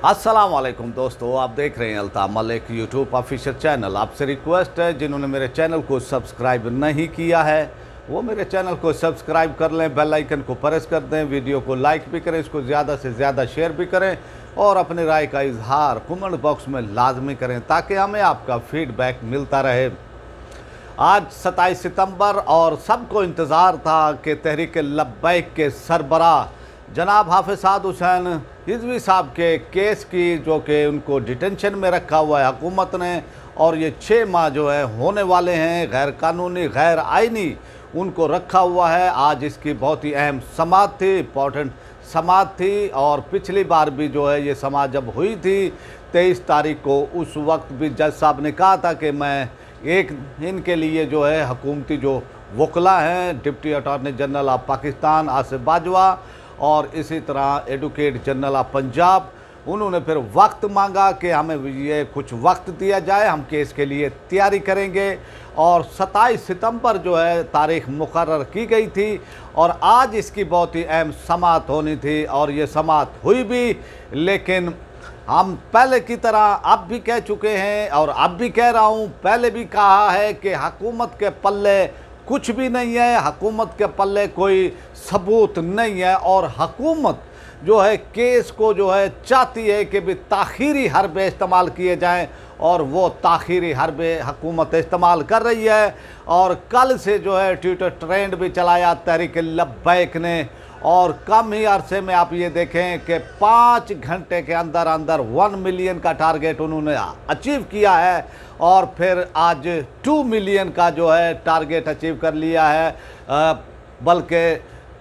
अस्सलाम वालेकुम दोस्तों, आप देख रहे हैं Altaf Malik YouTube official channel. आपसे रिक्वेस्ट है, जिन्होंने मेरे चैनल को सब्सक्राइब नहीं किया है वो मेरे चैनल को सब्सक्राइब कर लें, बेल आइकन को प्रेस कर दें, वीडियो को लाइक भी करें, इसको ज़्यादा से ज़्यादा शेयर भी करें और अपनी राय का इजहार कमेंट बॉक्स में लाजमी करें ताकि हमें आपका फीडबैक मिलता रहे। आज 27 सितंबर और सबको इंतज़ार था कि तहरीक लब्बैक के सरबराह जनाब हाफिज़ साद हुसैन हिज़्वी साहब के केस की, जो कि उनको डिटेंशन में रखा हुआ है हुकूमत ने, और ये 6 माह जो है होने वाले हैं, गैर कानूनी गैर आइनी उनको रखा हुआ है। आज इसकी बहुत ही अहम समाअत थी, इम्पॉर्टेंट समाअत थी, और पिछली बार भी जो है ये समाअत जब हुई थी 23 तारीख को, उस वक्त भी जज साहब ने कहा था कि मैं एक इनके लिए जो है हुकूमती जो वकला हैं, deputy attorney general of Pakistan Asif Bajwa और इसी तरह एडवोकेट जनरल ऑफ पंजाब, उन्होंने फिर वक्त मांगा कि हमें ये कुछ वक्त दिया जाए, हम केस के लिए तैयारी करेंगे। और 27 सितंबर जो है तारीख़ मुकर्रर की गई थी और आज इसकी बहुत ही अहम समाअत होनी थी और ये समाअत हुई भी। लेकिन हम पहले की तरह अब भी कह चुके हैं और अब भी कह रहा हूँ, पहले भी कहा है कि हुकूमत के पल्ले कुछ भी नहीं है, हुकूमत के पल्ले कोई सबूत नहीं है और हुकूमत जो है केस को जो है चाहती है कि भी ताख़ीरी हरबे इस्तेमाल किए जाएं और वो ताख़ीरी हरबे हुकूमत इस्तेमाल कर रही है। और कल से जो है ट्विटर ट्रेंड भी चलाया तहरीक लब्बैक ने, और कम ही अरसे में आप ये देखें कि 5 घंटे के अंदर अंदर 1 मिलियन का टारगेट उन्होंने अचीव किया है और फिर आज 2 मिलियन का जो है टारगेट अचीव कर लिया है, बल्कि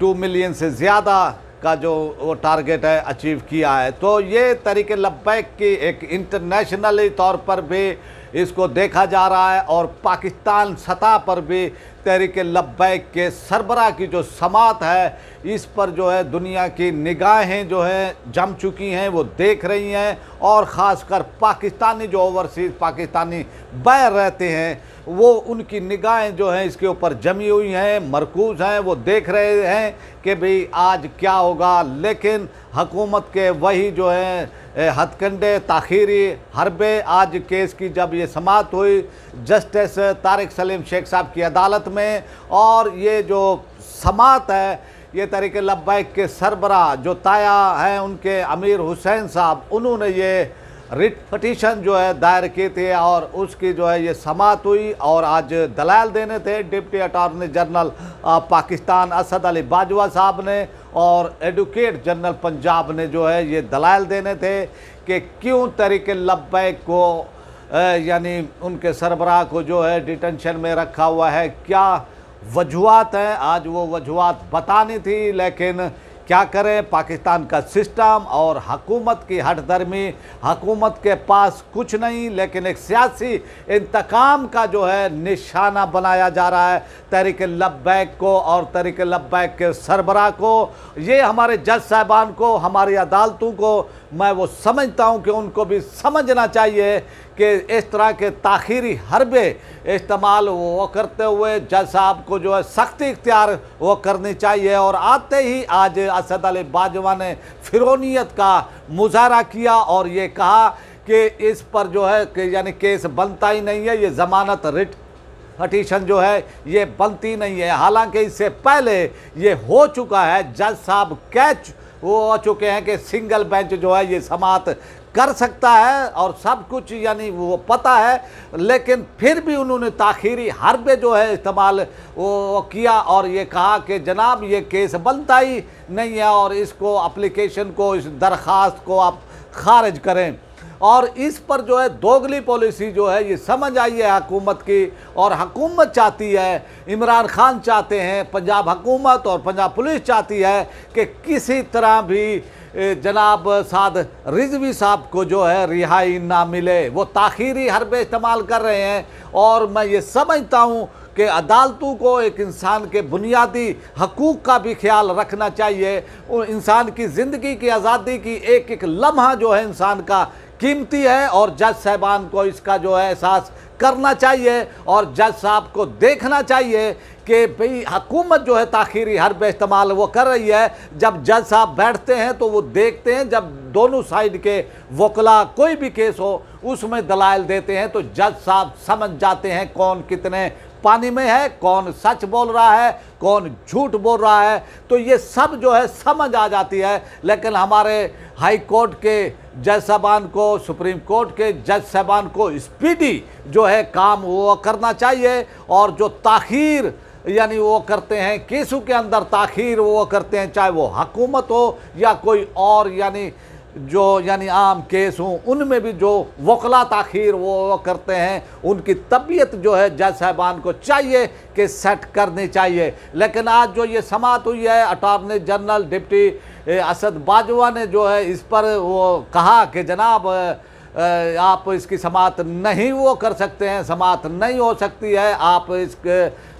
2 मिलियन से ज़्यादा का जो वो टारगेट है अचीव किया है। तो ये तहरीक लब्बैक की एक इंटरनेशनली तौर पर भी इसको देखा जा रहा है और पाकिस्तान सतह पर भी तहरीक लब्बैक के सरबराह की जो समाअत है इस पर जो है दुनिया की निगाहें जो है जम चुकी हैं, वो देख रही हैं। और ख़ासकर पाकिस्तानी जो ओवरसीज़ पाकिस्तानी बाहर रहते हैं वो उनकी निगाहें जो हैं इसके ऊपर जमी हुई हैं, मरकूज़ हैं, वो देख रहे हैं कि भाई आज क्या होगा। लेकिन हुकूमत के वही जो है हथकंडे ताख़ीरी हरबे, आज केस की जब ये समाअत हुई जस्टिस तारिक सलीम शेख साहब की अदालत में, और ये जो समाअत है ये तहरीक लब्बैक के सरबराह जो ताया हैं उनके अमीर हुसैन साहब, उन्होंने ये रिट पटिशन जो है दायर की थी और उसकी जो है ये समाअत हुई। और आज दलाल देने थे deputy attorney general Pakistan Asad Ali Bajwa साहब ने और एडवोकेट जनरल पंजाब ने जो है ये दलाल देने थे कि क्यों तहरीक लब्बैक को यानी उनके सरबराह को जो है डिटेंशन में रखा हुआ है, क्या वजूहात हैं। आज वो वजूहात बतानी थी, लेकिन क्या करें, पाकिस्तान का सिस्टम और हुकूमत की हठधर्मी, हुकूमत के पास कुछ नहीं, लेकिन एक सियासी इंतकाम का जो है निशाना बनाया जा रहा है तहरीक लब्बैक को और तहरीक लब्बैक के सरबराह को। ये हमारे जज साहबान को, हमारी अदालतों को मैं वो समझता हूँ कि उनको भी समझना चाहिए कि इस तरह के ताख़ीरी हरबे इस्तेमाल वो करते हुए जज साहब को जो है सख्ती इख्तियार वो करनी चाहिए। और आते ही आज असद अली बाजवा ने फिरौनियत का मुजाहरा किया और ये कहा कि इस पर जो है कि यानी केस बनता ही नहीं है, ये ज़मानत रिट पटिशन जो है ये बनती नहीं है। हालांकि इससे पहले ये हो चुका है, जज साहब वो हो चुके हैं कि सिंगल बेंच जो है ये समाअत कर सकता है और सब कुछ यानी वो पता है, लेकिन फिर भी उन्होंने ताख़ीरी हरबे जो है इस्तेमाल वो किया और ये कहा कि जनाब ये केस बनता ही नहीं है और इसको एप्लीकेशन को, इस दरख्वास्त को आप खारिज करें। और इस पर जो है दोगली पॉलिसी जो है ये समझ आई है हुकूमत की, और हुकूमत चाहती है, इमरान खान चाहते हैं, पंजाब हुकूमत और पंजाब पुलिस चाहती है कि किसी तरह भी जनाब साद रिजवी साहब को जो है रिहाई ना मिले। वो ताख़ीरी हरबे इस्तेमाल कर रहे हैं और मैं ये समझता हूँ कि अदालतों को एक इंसान के बुनियादी हकूक़ का भी ख्याल रखना चाहिए। इंसान की ज़िंदगी की आज़ादी की एक एक लम्हा जो है इंसान का कीमती है और जज साहबान को इसका जो है एहसास کرنا چاہیے اور جج صاحب کو دیکھنا چاہیے کہ بھئی حکومت جو ہے تاخیری حرب استعمال وہ کر رہی ہے۔ جب جج صاحب بیٹھتے ہیں تو وہ دیکھتے ہیں، جب دونوں سائیڈ کے وکلا کوئی بھی کیس ہو اس میں دلائل دیتے ہیں تو جج صاحب سمجھ جاتے ہیں کون کتنے پانی میں ہے، کون سچ بول رہا ہے، کون جھوٹ بول رہا ہے، تو یہ سب جو ہے سمجھ آ جاتی ہے۔ لیکن ہمارے ہائی کورٹ کے جج صاحبان کو، سپریم کورٹ کے جج صاحبان کو اسپیڈی جو ہے کام وہ کرنا چاہیے، اور جو تاخیر یعنی وہ کرتے ہیں کیسوں کے اندر تاخیر وہ کرتے ہیں، چاہے وہ حکومت ہو یا کوئی اور یعنی عام کیس ہوں، ان میں بھی جو وکلا تاخیر وہ کرتے ہیں ان کی طبیعت جو ہے جج صاحبان کو چاہیے کہ سیٹ کرنی چاہیے۔ لیکن آج جو یہ سماعت ہوئی ہے، attorney general deputy Asad Bajwa نے جو ہے اس پر وہ کہا کہ جناب آپ اس کی سماعت نہیں وہ کر سکتے ہیں، سماعت نہیں ہو سکتی ہے، آپ اس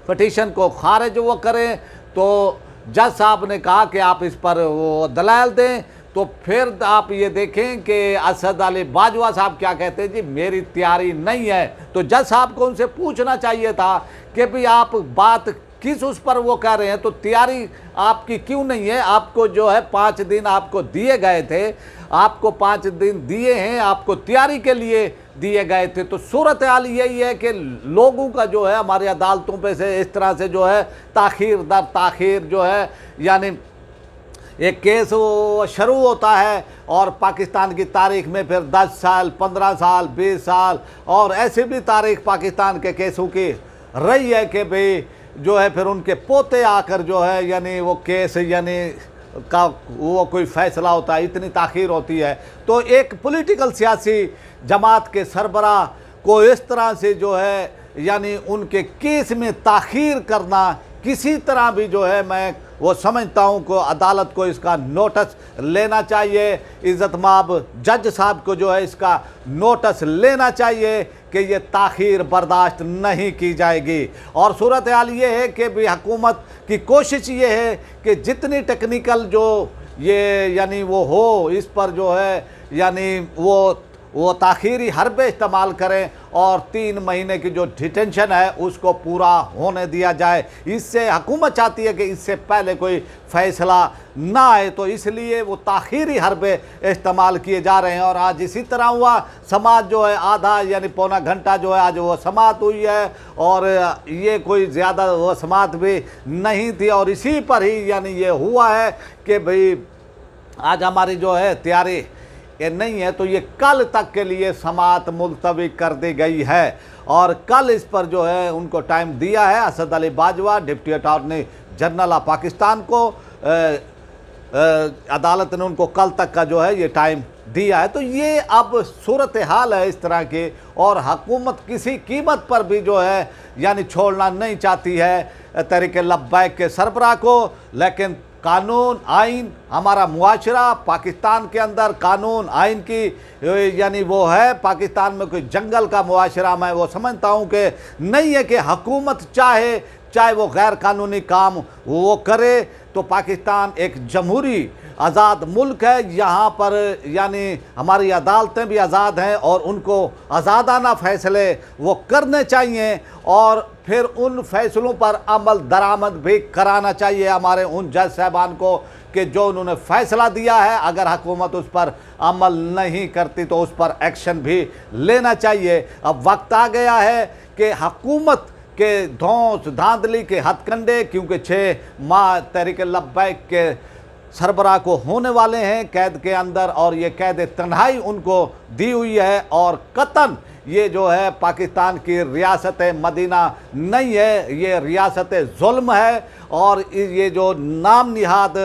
پٹیشن کو خارج وہ کریں، تو جج صاحب نے کہا کہ آپ اس پر وہ دلائل دیں۔ تو پھر آپ یہ دیکھیں کہ اسد علی باجوہ صاحب کیا کہتے ہیں، جی میری تیاری نہیں ہے۔ تو جج صاحب کو ان سے پوچھنا چاہیے تھا کہ بھی آپ بات کس اس پر وہ کہہ رہے ہیں، تو تیاری آپ کی کیوں نہیں ہے؟ آپ کو جو ہے 5 دن آپ کو دیے گئے تھے، آپ کو 5 دن دیے ہیں، آپ کو تیاری کے لیے دیے گئے تھے۔ تو صورتحال یہی ہے کہ لوگوں کا جو ہے ہماری عدالتوں پہ سے اس طرح سے جو ہے تاخیر در تاخیر جو ہے، یعنی ایک کیس شروع ہوتا ہے اور پاکستان کی تاریخ میں پھر 10 سال 15 سال 20 سال اور ایسے بھی تاریخ پاکستان کے کیسوں کی رہی ہے کہ بھئی جو ہے پھر ان کے پوتے آ کر جو ہے یعنی وہ کیس یعنی کا وہ کوئی فیصلہ ہوتا ہے، اتنی تاخیر ہوتی ہے۔ تو ایک پولیٹیکل سیاسی جماعت کے سربراہ کو اس طرح سے جو ہے یعنی ان کے کیس میں تاخیر کرنا کسی طرح بھی جو ہے میں وہ سمجھتا ہوں کہ عدالت کو اس کا نوٹس لینا چاہیے، عزت مآب جج صاحب کو جو ہے اس کا نوٹس لینا چاہیے کہ یہ تاخیر برداشت نہیں کی جائے گی۔ اور صورتحال یہ ہے کہ بھی حکومت کی کوشش یہ ہے کہ جتنی ٹیکنیکل جو یہ یعنی وہ ہو اس پر جو ہے یعنی وہ تاخیری حرب استعمال کریں اور 3 مہینے کی جو ڈیٹینشن ہے اس کو پورا ہونے دیا جائے۔ اس سے حکومت چاہتی ہے کہ اس سے پہلے کوئی فیصلہ نہ آئے، تو اس لیے وہ تاخیری حربے استعمال کیے جا رہے ہیں۔ اور آج اسی طرح ہوا، سماعت جو ہے آدھا یعنی پونا گھنٹہ جو ہے آج وہ سماعت ہوئی ہے، اور یہ کوئی زیادہ وہ سماعت بھی نہیں تھی، اور اسی پر ہی یعنی یہ ہوا ہے کہ بھئی آج ہماری جو ہے تیاری نہیں ہے، تو یہ کل تک کے لیے سماعت ملتوی کر دی گئی ہے، اور کل اس پر جو ہے ان کو ٹائم دیا ہے Asad Ali Bajwa deputy attorney general of Pakistan کو، عدالت نے ان کو کل تک کا جو ہے یہ ٹائم دیا ہے۔ تو یہ اب صورتحال ہے اس طرح کی، اور حکومت کسی قیمت پر بھی جو ہے یعنی چھوڑنا نہیں چاہتی ہے تحریک لبیک کے سربراہ کو۔ لیکن قانون آئین ہمارا معاشرہ پاکستان کے اندر قانون آئین کی یعنی وہ ہے، پاکستان میں کوئی جنگل کا معاشرہ میں وہ سمجھتا ہوں کہ نہیں ہے کہ حکومت چاہے وہ غیر قانونی کام وہ کرے، تو پاکستان ایک جمہوری آزاد ملک ہے، یہاں پر یعنی ہماری عدالتیں بھی آزاد ہیں اور ان کو آزادانہ فیصلے وہ کرنے چاہیے، اور پھر ان فیصلوں پر عمل درآمد بھی کرانا چاہیے ہمارے ان جج صاحبان کو کہ جو انہوں نے فیصلہ دیا ہے، اگر حکومت اس پر عمل نہیں کرتی تو اس پر ایکشن بھی لینا چاہیے۔ اب وقت آ گیا ہے کہ حکومت کے دھونس دھاندلی کے ہتھ کنڈے، کیونکہ 6 ماہ تحریک لبیک کے سربراہ کو ہونے والے ہیں قید کے اندر، اور یہ قید تنہائی ان کو دی ہوئی ہے، اور قطعاً یہ جو ہے پاکستان کی ریاست مدینہ نہیں ہے، یہ ریاست ظلم ہے، اور یہ جو نام نہاد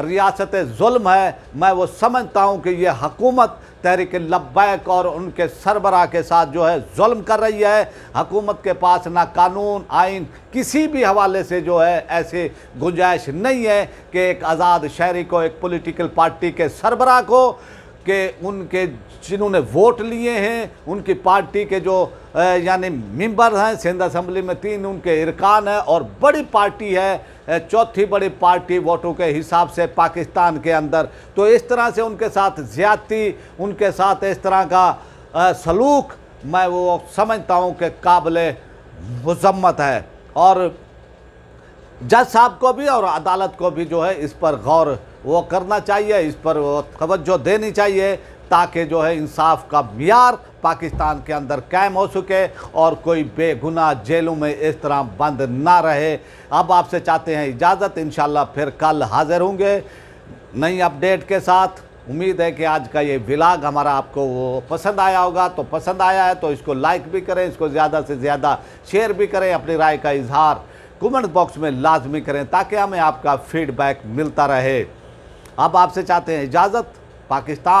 ریاست ظلم ہے، میں وہ سمجھتا ہوں کہ یہ حکومت تحریک لبیک اور ان کے سربراہ کے ساتھ جو ہے ظلم کر رہی ہے۔ حکومت کے پاس نہ قانون آئین کسی بھی حوالے سے جو ہے ایسی گنجائش نہیں ہے کہ ایک آزاد شہری کو، ایک پولیٹیکل پارٹی کے سربراہ کو، کہ ان کے جنہوں نے ووٹ لیے ہیں، ان کی پارٹی کے جو یعنی ممبر ہیں، سندھ اسمبلی میں 3 ان کے ارکان ہیں، اور بڑی پارٹی ہے، 4تھی بڑی پارٹی ووٹوں کے حساب سے پاکستان کے اندر، تو اس طرح سے ان کے ساتھ زیادتی، ان کے ساتھ اس طرح کا سلوک मैं वो समझता हूँ कि काबिल मज़म्मत है, और जज साहब को भी और अदालत को भी जो है इस पर गौर वो करना चाहिए, इस पर वो तवज्जो देनी चाहिए, ताकि जो है इंसाफ का मियार पाकिस्तान के अंदर कायम हो सके और कोई बेगुनाह जेलों में इस तरह बंद ना रहे। अब आपसे चाहते हैं इजाज़त, इंशाल्लाह फिर कल हाज़िर होंगे नई अपडेट के साथ। उम्मीद है कि आज का ये व्लॉग हमारा आपको वो पसंद आया होगा। तो पसंद आया है तो इसको लाइक भी करें, इसको ज़्यादा से ज़्यादा शेयर भी करें, अपनी राय का इजहार कमेंट बॉक्स में लाजमी करें ताकि हमें आपका फीडबैक मिलता रहे। अब आपसे चाहते हैं इजाज़त। पाकिस्तान